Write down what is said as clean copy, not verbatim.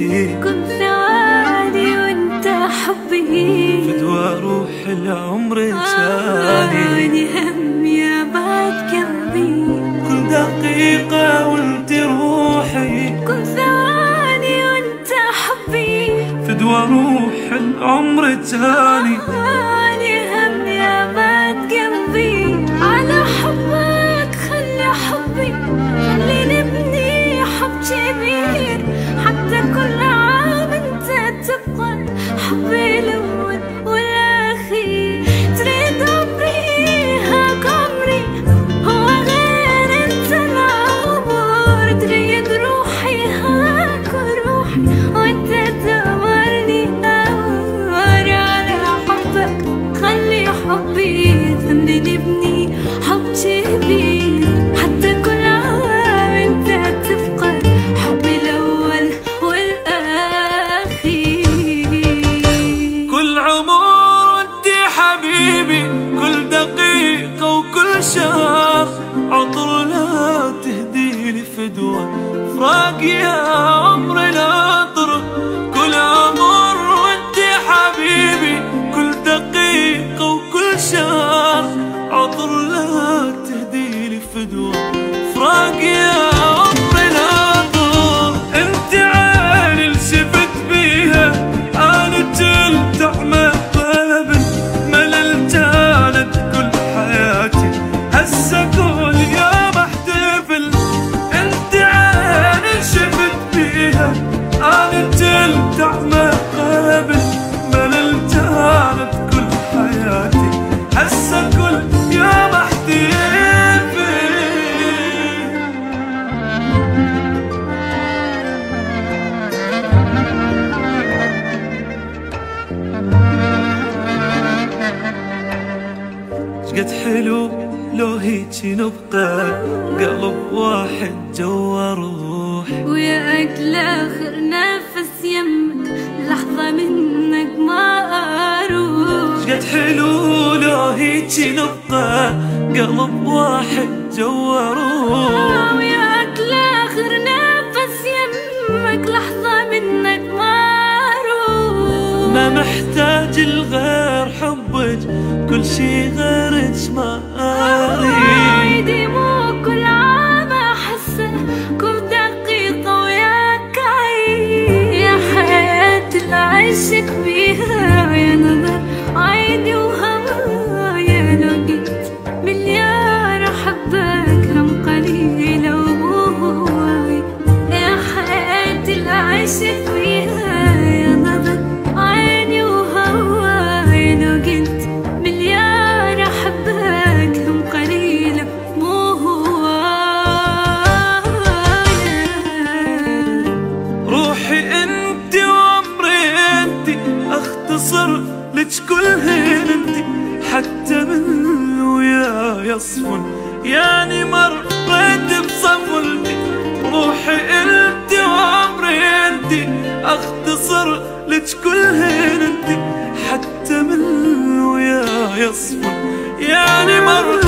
كل ثواني وانت حبي، فدوى روح العمر تاني. هم يا بعد قلبي، كل دقيقة وانت روحي، كل ثواني وانت حبي، فدوى روح العمر تاني. هم يا بعد قلبي، على حبك خلي حبي، خلي نبني حب كبير، حتى كل عام انت تبقى حبي الاول والاخير. تريد عمري هاك عمري، هو غير انت العمر، تريد روحي هاك روحي، وانت تأمرني أمر. على حبك خلي حبي، خلي نبني حب كبير، حتى كل عام انت تفقد حبي الاول والاخير. كل عمر وانت حبيبي، كل دقيقة وكل شهر عطر لا تهدي لي فدوى فراق يا عمر العطر. كل عمر وانت حبيبي، كل دقيقة وكل شهر عطر لا تهدي لي فدوى فراق يا عمر العطر. انت عيني اللي شفت بيها انا تلتعمى قلبي، مللت انا كل حياتي هسه كل يوم احتفل. انت عيني اللي شفت بيها انا تلتعمى قلبي، مللت انا كل حياتي هسه كل يوم احتفل. شقد حلو لو هيجي نبقى قلب واحد جوا روح، ويا أجل آخر نفس يمك لحظة منك ما أروح. شقد حلو لو هيجي نبقى قلب واحد جوا روح، ويا أجل آخر نفس يمك لحظة منك ما أروح. ما محتاج الغير حبك، كل شي غيرك ما أريد. عيدي مو كل عام أحسه، كل دقيقة وياك عيد، يا حياتي اللي عشت بيها، يا نظر عيني وهوايا. لو قلت مليار أحبك هم قليلة ومو هواي، يا حياتي اللي عشت بيها، يا نظر عيني وهواي. لو قلت مليار أحبك هم قليلة مو هواي. روحي انت وعمري انت، اختصر لك كلهن انت، حتى من ويا يصفن يعني مريت بصفلتي. روحي انت وعمري انت، اختصر لك كلهن انت، حتى من ويا يصفن يعني مريت